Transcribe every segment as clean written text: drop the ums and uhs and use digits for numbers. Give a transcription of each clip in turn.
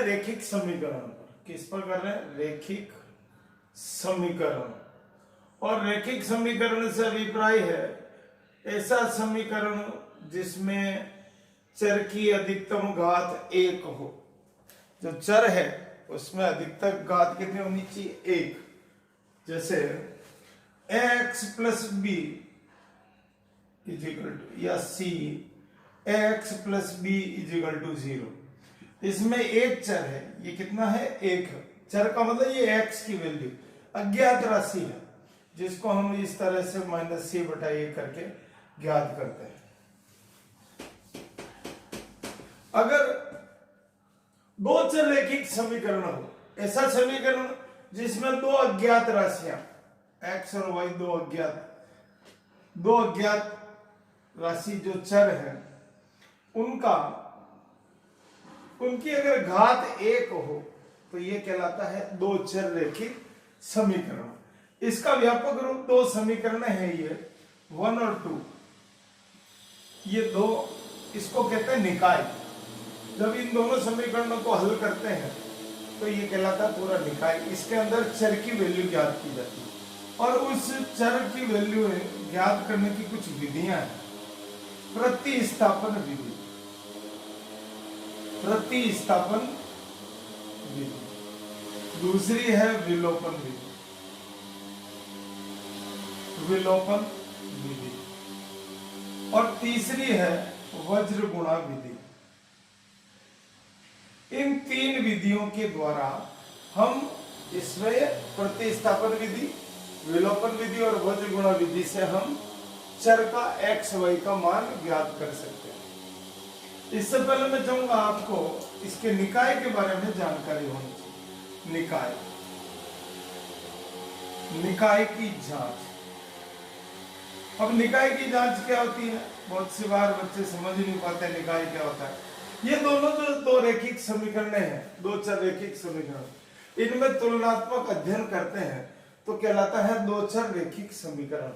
रेखिक समीकरण पर। किस पर कर रहे हैं? रेखिक समीकरण। और रेखिक समीकरण से अभिप्राय है ऐसा समीकरण जिसमें चर की अधिकतम घात 1 हो। जो चर है उसमें अधिकतम घात कितनी होनी चाहिए? 1। जैसे x plus B is equal to या सी x plus B is equal to 0। इसमें एक चर है, ये कितना है? 1 है। चर का मतलब ये x की वैल्यू अज्ञात राशि है जिसको हम इस तरह से -c/a करके ज्ञात करते हैं। अगर दो चर रेखिक समीकरण हो, ऐसा समीकरण जिसमें दो अज्ञात राशियां x और y, दो अज्ञात राशि जो चर है उनकी अगर घात 1 हो तो यह कहलाता है दो चर रेखिक समीकरण। इसका व्यापक रूप दो समीकरण है, ये 1 और 2। ये दो, इसको कहते हैं निकाय। जब इन दोनों समीकरणों को हल करते हैं तो ये कहलाता है पूरा निकाय। इसके अंदर चर की वैल्यू ज्ञात की जाती है और उस चर की वैल्यू ज्ञात करने की कुछ विधियां हैं। प्रतिस्थापन विधि, दूसरी है विलोपन विधि और तीसरी है वज्र गुणा विधि। इन तीन विधियों के द्वारा हम इसमें प्रतिस्थापन विधि, विलोपन विधि और वज्र गुणा विधि से हम चर का x y का मान ज्ञात कर सकते हैं। इससे पहले मैं चाहूंगा आपको इसके निकाय के बारे में जानकारी होनी चाहिए। निकाय की जांच। अब निकाय की जांच क्या होती है? बहुत सी बार बच्चे समझ ही नहीं पाते निकाय क्या होता है। ये दोनों जो दो रेखिक समीकरण हैं, दो चर रेखिक समीकरण, इनमें तुलनात्मक अध्ययन करते हैं तो कहलाता है दो चर रेखिक समीकरण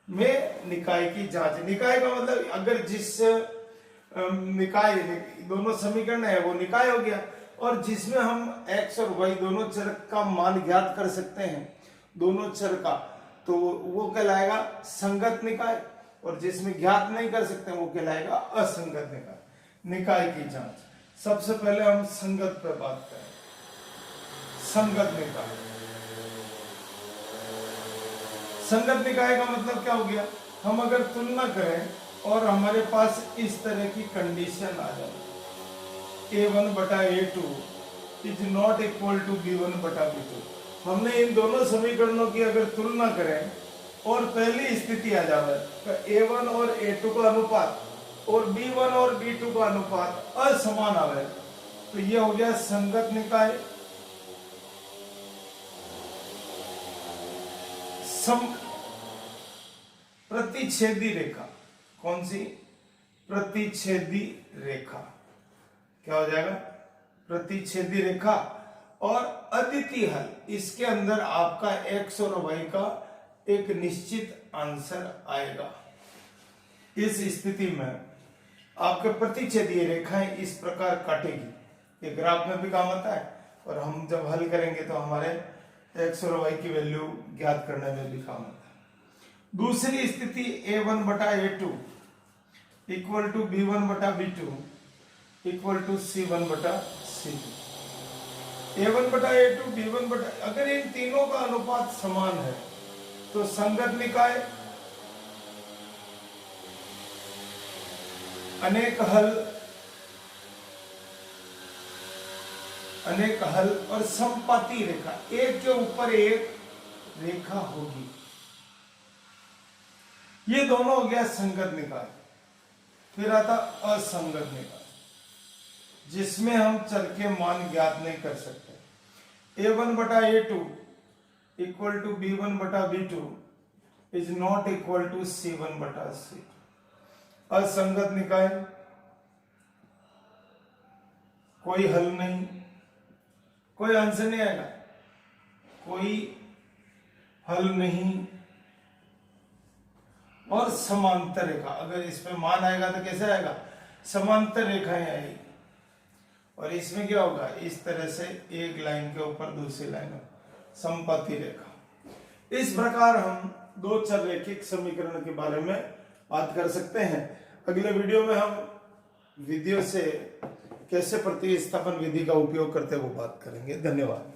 में निकाय की जांच। निकाय का मतलब अगर जिस निकाय दोनों समीकरण है वो निकाय हो गया, और जिसमें हम x और y दोनों चर का मान ज्ञात कर सकते हैं दोनों चर का, तो वो कहलाएगा संगत निकाय, और जिसमें ज्ञात नहीं कर सकते वो कहलाएगा असंगत निकाय। निकाय की जांच। सबसे पहले हम संगत पर बात करें। संगत निकाय। संगत निकाय का मतलब क्या हो गया? हम अगर तुलना करें और हमारे पास इस तरह की कंडीशन आ जाए, a1/a2 is not equal to b1/b2। हमने इन दोनों समीकरणों की अगर तुलना करें और पहली स्थिति आ जाए तो a1 और a2 का अनुपात और b1 और b2 का अनुपात असमान आवे, तो यह हो गया संगत निकाय। प्रतिच्छेदी रेखा। कौन सी? प्रतिच्छेदी रेखा। क्या हो जाएगा? प्रतिच्छेदी रेखा। और अद्वितीय हल, इसके अंदर आपका x और y का एक निश्चित आंसर आएगा। इस स्थिति में आपके प्रतिच्छेदीय रेखाएं इस प्रकार काटेगी। ये ग्राफ में भी काम आता है और हम जब हल करेंगे तो हमारे x और y की वैल्यू ज्ञात करने में भी काम आता है। दूसरी स्थिति a1/a2 equal to b1/b2 equal to c1/c2। a1/a2 b1, अगर इन तीनों का अनुपात समान है तो संगत निकाय। अनेक हल और समपाती रेखा, एक के ऊपर एक रेखा होगी। ये दोनों हो गया संगत निकाय। फिर आता असंगत निकाय, जिसमें हम चर के मान ज्ञात नहीं कर सकते। a1/a2 equal to b1/b2 is not equal to c1/c2। असंगत निकाय, कोई हल नहीं, कोई आंसर नहीं आएगा, कोई हल नहीं। और समांतर रेखा, अगर इसमें मान आएगा तो कैसे आएगा? समांतर रेखाएं आएगी। और इसमें क्या होगा, इस तरह से एक लाइन के ऊपर दूसरी लाइन समपति रेखा। इस प्रकार हम दो चर रैखिक समीकरण के बारे में बात कर सकते हैं। अगले वीडियो में हम विधियों से कैसे प्रतिस्थापन विधि का उपयोग करते हैं वो बात करेंगे। धन्यवाद।